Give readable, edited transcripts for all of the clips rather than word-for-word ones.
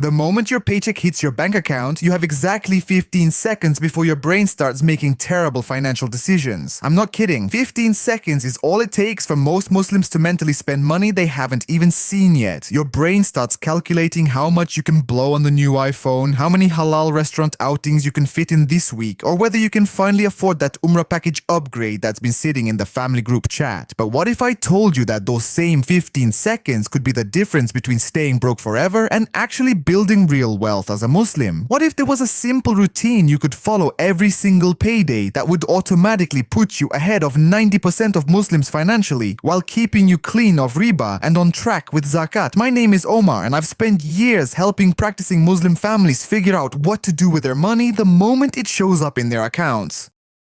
The moment your paycheck hits your bank account, you have exactly 15 seconds before your brain starts making terrible financial decisions. I'm not kidding. 15 seconds is all it takes for most Muslims to mentally spend money they haven't even seen yet. Your brain starts calculating how much you can blow on the new iPhone, how many halal restaurant outings you can fit in this week, or whether you can finally afford that Umrah package upgrade that's been sitting in the family group chat. But what if I told you that those same 15 seconds could be the difference between staying broke forever and actually building real wealth as a Muslim? What if there was a simple routine you could follow every single payday that would automatically put you ahead of 90% of Muslims financially while keeping you clean of riba and on track with zakat? My name is Omar and I've spent years helping practicing Muslim families figure out what to do with their money the moment it shows up in their accounts.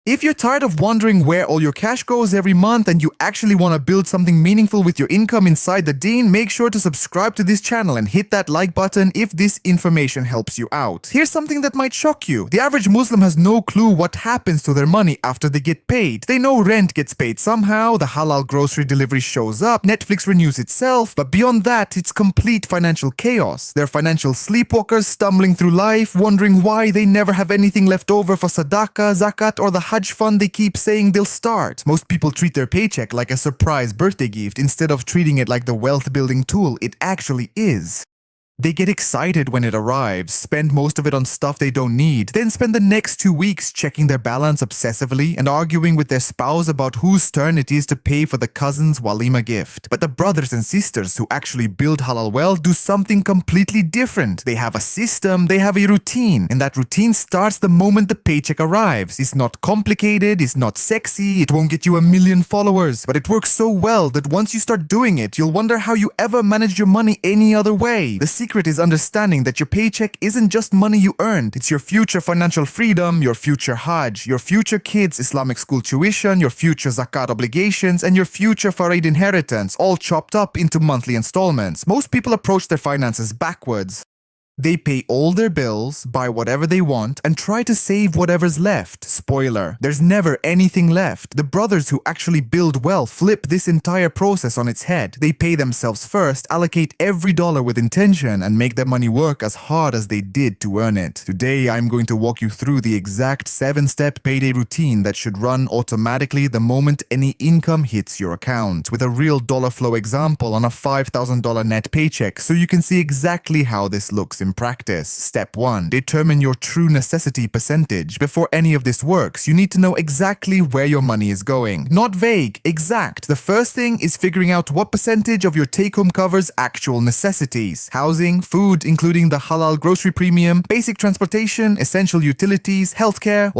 If you're tired of wondering where all your cash goes every month and you actually want to build something meaningful with your income inside the deen, make sure to subscribe to this channel and hit that like button if this information helps you out. Here's something that might shock you. The average Muslim has no clue what happens to their money after they get paid. They know rent gets paid somehow, the halal grocery delivery shows up, Netflix renews itself, but beyond that, it's complete financial chaos. They're financial sleepwalkers stumbling through life, wondering why they never have anything left over for sadaqah, zakat, or the Hajj fund they keep saying they'll start. Most people treat their paycheck like a surprise birthday gift instead of treating it like the wealth building tool it actually is. They get excited when it arrives, spend most of it on stuff they don't need, then spend the next 2 weeks checking their balance obsessively and arguing with their spouse about whose turn it is to pay for the cousin's walima gift. But the brothers and sisters who actually build halal wealth do something completely different. They have a system, they have a routine, and that routine starts the moment the paycheck arrives. It's not complicated, it's not sexy, it won't get you 1 million followers, but it works so well that once you start doing it, you'll wonder how you ever managed your money any other way. The secret is understanding that your paycheck isn't just money you earned. It's your future financial freedom, your future Hajj, your future kids' Islamic school tuition, your future zakat obligations, and your future Farid inheritance, all chopped up into monthly installments. Most people approach their finances backwards. They pay all their bills, buy whatever they want, and try to save whatever's left. Spoiler, there's never anything left. The brothers who actually build wealth flip this entire process on its head. They pay themselves first, allocate every dollar with intention, and make their money work as hard as they did to earn it. Today, I'm going to walk you through the exact 7-step payday routine that should run automatically the moment any income hits your account, with a real dollar flow example on a $5,000 net paycheck so you can see exactly how this looks in practice. Step 1. Determine your true necessity percentage. Before any of this works, you need to know exactly where your money is going. Not vague, exact. The first thing is figuring out what percentage of your take-home covers actual necessities. Housing, food, including the halal grocery premium, basic transportation, essential utilities, healthcare,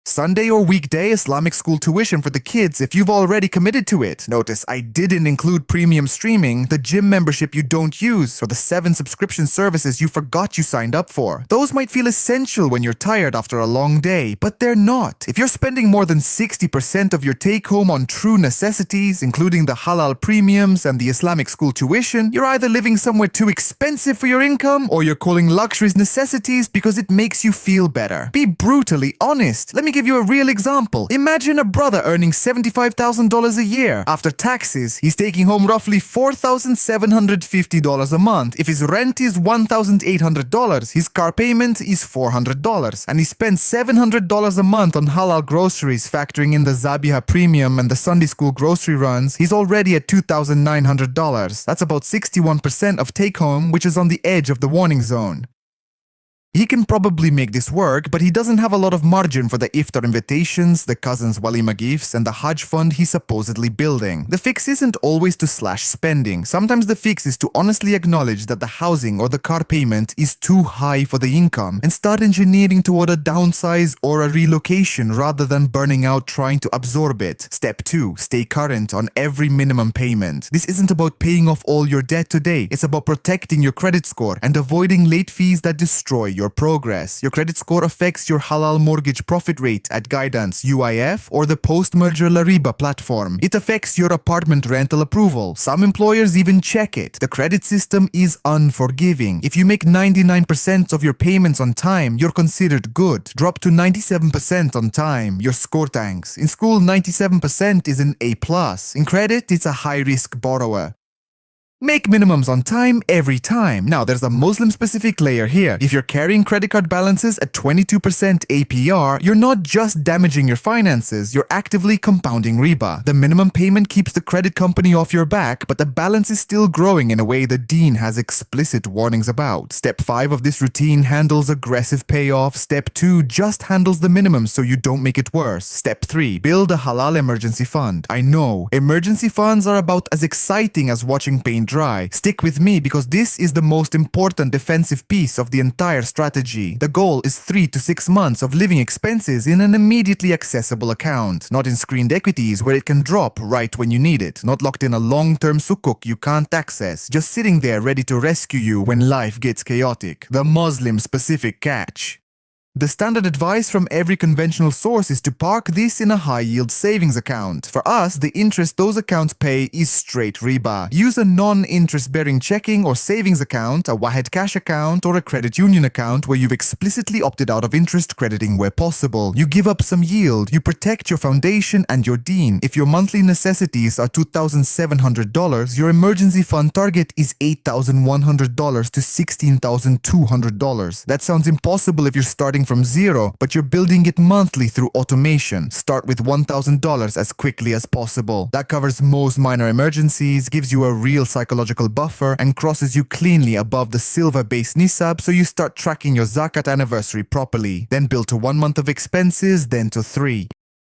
Sunday or weekday Islamic school tuition for the kids if you've already committed to it. Notice I didn't include premium streaming, the gym membership you don't use, or the 7 subscription services you forgot you signed up for. Those might feel essential when you're tired after a long day, but they're not. If you're spending more than 60% of your take-home on true necessities, including the halal premiums and the Islamic school tuition, you're either living somewhere too expensive for your income, or you're calling luxuries necessities because it makes you feel better. Be brutally honest. Let me give you a real example. Imagine a brother earning $75,000 a year. After taxes, he's taking home roughly $4,750 a month. If his rent is $1,800, his car payment is $400, and he spends $700 a month on halal groceries, factoring in the Zabiha premium and the Sunday school grocery runs. He's already at $2,900. That's about 61% of take home, which is on the edge of the warning zone. He can probably make this work, but he doesn't have a lot of margin for the iftar invitations, the cousin's walima gifts, and the Hajj fund he's supposedly building. The fix isn't always to slash spending. Sometimes the fix is to honestly acknowledge that the housing or the car payment is too high for the income and start engineering toward a downsize or a relocation rather than burning out trying to absorb it. Step 2. Stay current on every minimum payment. This isn't about paying off all your debt today. It's about protecting your credit score and avoiding late fees that destroy your progress. Your credit score affects your halal mortgage profit rate at Guidance UIF or the post-merger Lariba platform. It affects your apartment rental approval. Some employers even check it. The credit system is unforgiving. If you make 99% of your payments on time, you're considered good. Drop to 97% on time, your score tanks. In school, 97% is an A+. In credit, it's a high-risk borrower. Make minimums on time every time. Now, there's a Muslim-specific layer here. If you're carrying credit card balances at 22% APR, you're not just damaging your finances, you're actively compounding riba. The minimum payment keeps the credit company off your back, but the balance is still growing in a way the Deen has explicit warnings about. Step 5 of this routine handles aggressive payoff. Step 2 just handles the minimum so you don't make it worse. Step 3, build a halal emergency fund. I know, emergency funds are about as exciting as watching paint dry. Stick with me because this is the most important defensive piece of the entire strategy. The goal is 3 to 6 months of living expenses in an immediately accessible account, not in screened equities where it can drop right when you need it, not locked in a long-term sukuk you can't access, just sitting there ready to rescue you when life gets chaotic. The Muslim-specific catch. The standard advice from every conventional source is to park this in a high-yield savings account. For us, the interest those accounts pay is straight riba. Use a non-interest-bearing checking or savings account, a Wahed Cash account, or a credit union account where you've explicitly opted out of interest crediting where possible. You give up some yield, you protect your foundation and your deen. If your monthly necessities are $2,700, your emergency fund target is $8,100 to $16,200. That sounds impossible if you're starting from zero, but you're building it monthly through automation. Start with $1,000 as quickly as possible. That covers most minor emergencies, gives you a real psychological buffer, and crosses you cleanly above the silver-based nisab so you start tracking your zakat anniversary properly. Then build to 1 month of expenses, then to 3.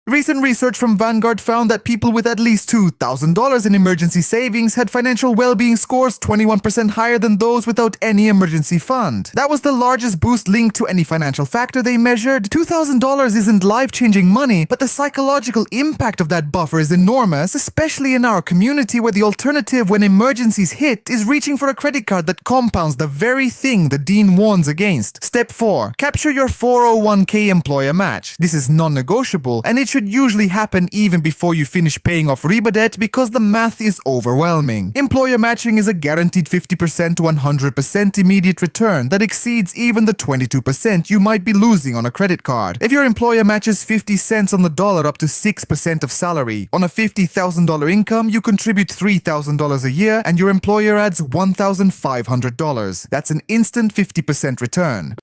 Recent research from Vanguard found that people with at least $2,000 in emergency savings had financial well-being scores 21% higher than those without any emergency fund. That was the largest boost linked to any financial factor they measured. $2,000 isn't life-changing money, but the psychological impact of that buffer is enormous, especially in our community where the alternative when emergencies hit is reaching for a credit card that compounds the very thing the Deen warns against. Step 4. Capture your 401k employer match. This is non-negotiable, and it should usually happen even before you finish paying off riba debt because the math is overwhelming. Employer matching is a guaranteed 50% to 100% immediate return that exceeds even the 22% you might be losing on a credit card. If your employer matches 50 cents on the dollar up to 6% of salary, on a $50,000 income, you contribute $3,000 a year and your employer adds $1,500. That's an instant 50% return.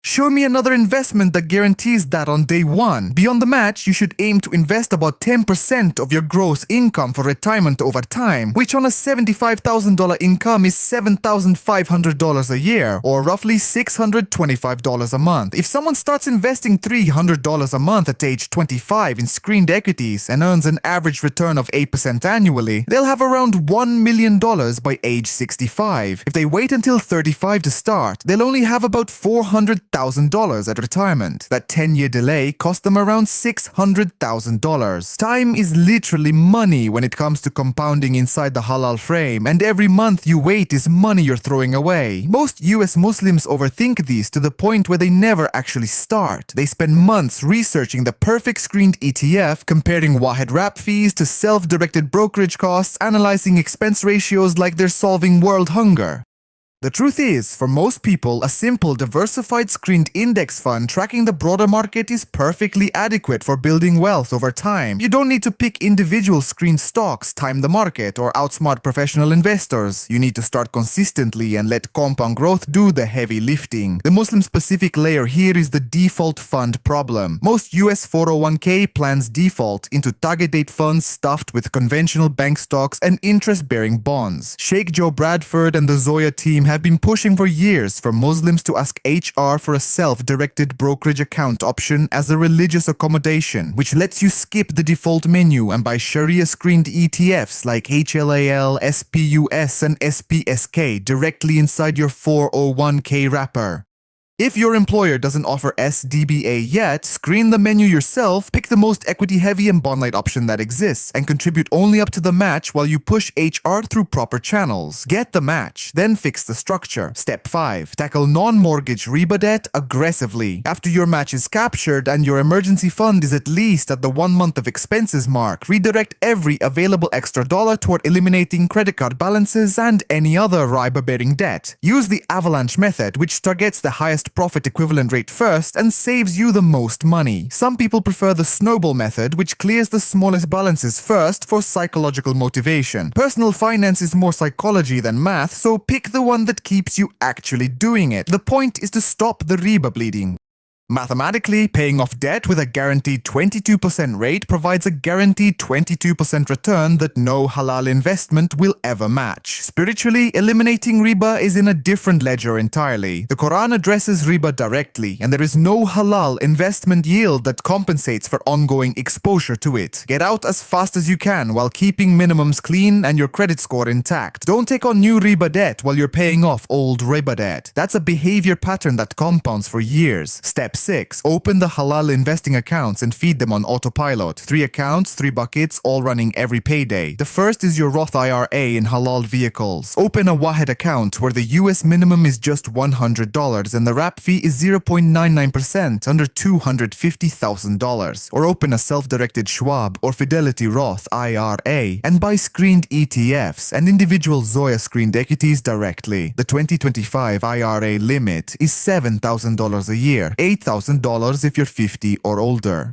Show me another investment that guarantees that on day one. Beyond the match, you should aim to invest about 10% of your gross income for retirement over time, which on a $75,000 income is $7,500 a year, or roughly $625 a month. If someone starts investing $300 a month at age 25 in screened equities and earns an average return of 8% annually, they'll have around $1 million by age 65. If they wait until 35 to start, they'll only have about $400,000 at retirement. That 10-year delay cost them around $600,000. Time is literally money when it comes to compounding inside the halal frame, and every month you wait is money you're throwing away. Most US Muslims overthink these to the point where they never actually start. They spend months researching the perfect screened ETF, comparing Wahed wrap fees to self-directed brokerage costs, analyzing expense ratios like they're solving world hunger. The truth is, for most people, a simple diversified screened index fund tracking the broader market is perfectly adequate for building wealth over time. You don't need to pick individual screened stocks, time the market, or outsmart professional investors. You need to start consistently and let compound growth do the heavy lifting. The Muslim-specific layer here is the default fund problem. Most US 401k plans default into target date funds stuffed with conventional bank stocks and interest-bearing bonds. Sheikh Joe Bradford and the Zoya team have been pushing for years for Muslims to ask HR for a self-directed brokerage account option as a religious accommodation, which lets you skip the default menu and buy Sharia-screened ETFs like HLAL, SPUS, and SPSK directly inside your 401k wrapper. If your employer doesn't offer SDBA yet, screen the menu yourself, pick the most equity-heavy and bond-light option that exists, and contribute only up to the match while you push HR through proper channels. Get the match, then fix the structure. Step 5. Tackle non-mortgage riba debt aggressively. After your match is captured and your emergency fund is at least at the 1 month of expenses mark, redirect every available extra dollar toward eliminating credit card balances and any other riba-bearing debt. Use the avalanche method, which targets the highest lowest profit equivalent rate first and saves you the most money. Some people prefer the snowball method, which clears the smallest balances first for psychological motivation. Personal finance is more psychology than math, so pick the one that keeps you actually doing it. The point is to stop the riba bleeding. Mathematically, paying off debt with a guaranteed 22% rate provides a guaranteed 22% return that no halal investment will ever match. Spiritually, eliminating riba is in a different ledger entirely. The Quran addresses riba directly, and there is no halal investment yield that compensates for ongoing exposure to it. Get out as fast as you can while keeping minimums clean and your credit score intact. Don't take on new riba debt while you're paying off old riba debt. That's a behavior pattern that compounds for years. Step 6. Open the halal investing accounts and feed them on autopilot. 3 accounts, 3 buckets, all running every payday. The first is your Roth IRA in halal vehicles. Open a Wahed account where the US minimum is just $100 and the wrap fee is 0.99% under $250,000. Or open a self-directed Schwab or Fidelity Roth IRA and buy screened ETFs and individual Zoya screened equities directly. The 2025 IRA limit is $7,000 a year, $8,000 if you're 50 or older.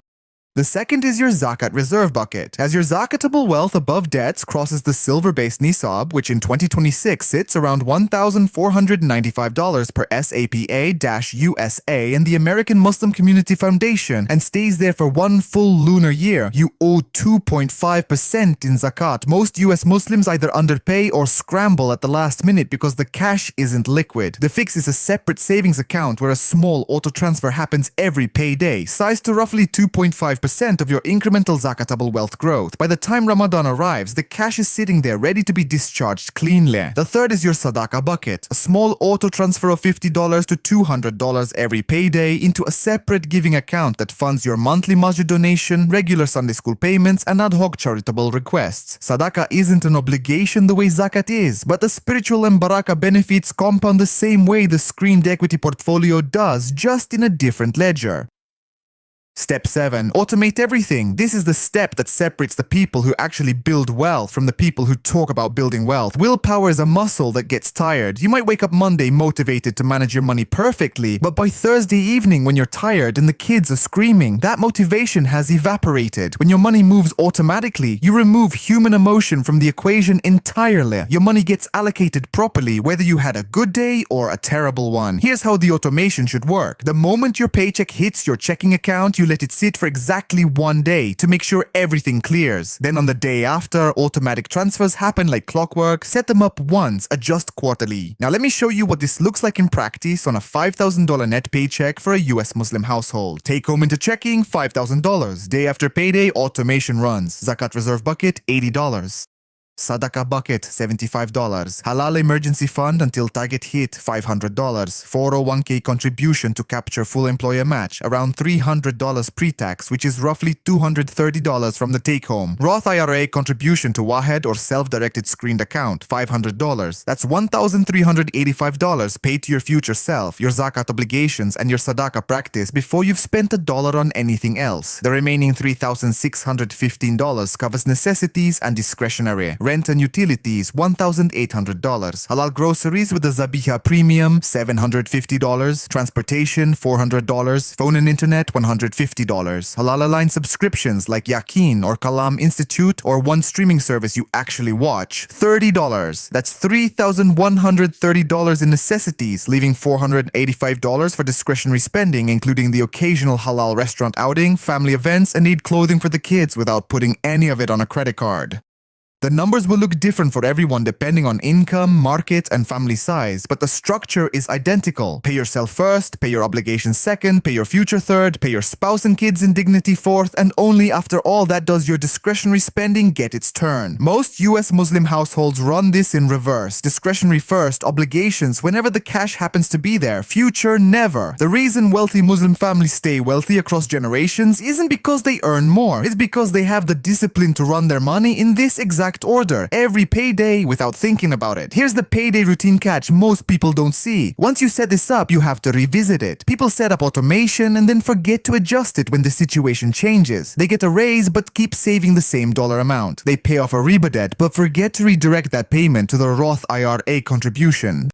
The second is your Zakat reserve bucket. As your zakatable wealth above debts crosses the silver-based nisab, which in 2026 sits around $1,495 per SAPA-USA and the American Muslim Community Foundation, and stays there for 1 full lunar year, you owe 2.5% in zakat. Most US Muslims either underpay or scramble at the last minute because the cash isn't liquid. The fix is a separate savings account where a small auto-transfer happens every payday, sized to roughly 2.5% of your incremental zakatable wealth growth. By the time Ramadan arrives, the cash is sitting there ready to be discharged cleanly. The third is your Sadaqah bucket, a small auto transfer of $50 to $200 every payday into a separate giving account that funds your monthly masjid donation, regular Sunday school payments, and ad hoc charitable requests. Sadaqah isn't an obligation the way zakat is, but the spiritual and barakah benefits compound the same way the screened equity portfolio does, just in a different ledger. Step 7. Automate everything. This is the step that separates the people who actually build wealth from the people who talk about building wealth. Willpower is a muscle that gets tired. You might wake up Monday motivated to manage your money perfectly, but by Thursday evening when you're tired and the kids are screaming, that motivation has evaporated. When your money moves automatically, you remove human emotion from the equation entirely. Your money gets allocated properly whether you had a good day or a terrible one. Here's how the automation should work. The moment your paycheck hits your checking account, you let it sit for exactly 1 day to make sure everything clears. Then on the day after, automatic transfers happen like clockwork. Set them up once, adjust quarterly. Now let me show you what this looks like in practice on a $5,000 net paycheck for a US Muslim household. Take home into checking, $5,000. Day after payday, automation runs. Zakat reserve bucket, $80. Sadaqah bucket, $75. Halal emergency fund until target hit, $500. 401k contribution to capture full employer match, around $300 pre-tax, which is roughly $230 from the take-home. Roth IRA contribution to Wahed or self-directed screened account, $500. That's $1,385 paid to your future self, your zakat obligations, and your sadaqah practice before you've spent $1 on anything else. The remaining $3,615 covers necessities and discretionary. Rent and utilities, $1,800. Halal groceries with the Zabiha premium, $750. Transportation, $400. Phone and internet, $150. Halal aligned subscriptions like Yakin or Kalam Institute or one streaming service you actually watch, $30. That's $3,130 in necessities, leaving $485 for discretionary spending, including the occasional halal restaurant outing, family events, and need clothing for the kids without putting any of it on a credit card. The numbers will look different for everyone depending on income, market, and family size, but the structure is identical. Pay yourself first, pay your obligations second, pay your future third, pay your spouse and kids in dignity fourth, and only after all that does your discretionary spending get its turn. Most US Muslim households run this in reverse. Discretionary first, obligations whenever the cash happens to be there, future never. The reason wealthy Muslim families stay wealthy across generations isn't because they earn more, it's because they have the discipline to run their money in this exact order every payday without thinking about it. Here's the payday routine catch most people don't see. Once you set this up, you have to revisit it. People set up automation and then forget to adjust it when the situation changes. They get a raise but keep saving the same dollar amount. They pay off a riba debt but forget to redirect that payment to the Roth IRA contribution.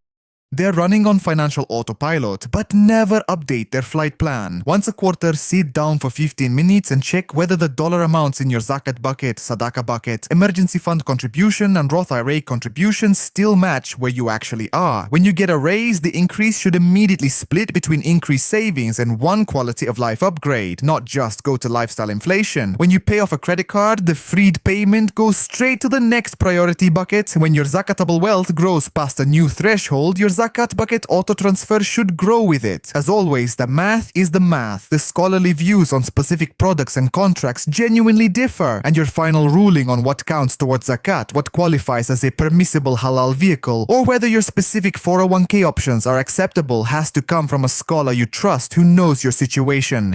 They're running on financial autopilot, but never update their flight plan. Once a quarter, sit down for 15 minutes and check whether the dollar amounts in your zakat bucket, sadaqah bucket, emergency fund contribution, and Roth IRA contributions still match where you actually are. When you get a raise, the increase should immediately split between increased savings and one quality of life upgrade, not just go to lifestyle inflation. When you pay off a credit card, the freed payment goes straight to the next priority bucket. When your zakatable wealth grows past a new threshold, your zakat bucket auto-transfer should grow with it. As always, the math is the math. The scholarly views on specific products and contracts genuinely differ, and your final ruling on what counts towards zakat, what qualifies as a permissible halal vehicle, or whether your specific 401k options are acceptable has to come from a scholar you trust who knows your situation.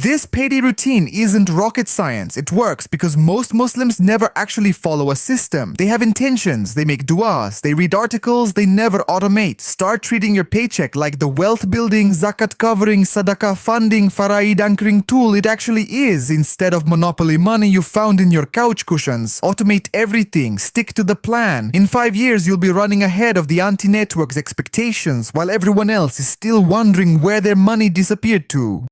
This payday routine isn't rocket science. It works because most Muslims never actually follow a system. They have intentions, they make du'as, they read articles, they never automate. Start treating your paycheck like the wealth building, zakat covering, sadaqah funding, faraid anchoring tool it actually is, instead of monopoly money you found in your couch cushions. Automate everything, stick to the plan. In 5 years you'll be running ahead of the anti-network's expectations while everyone else is still wondering where their money disappeared to.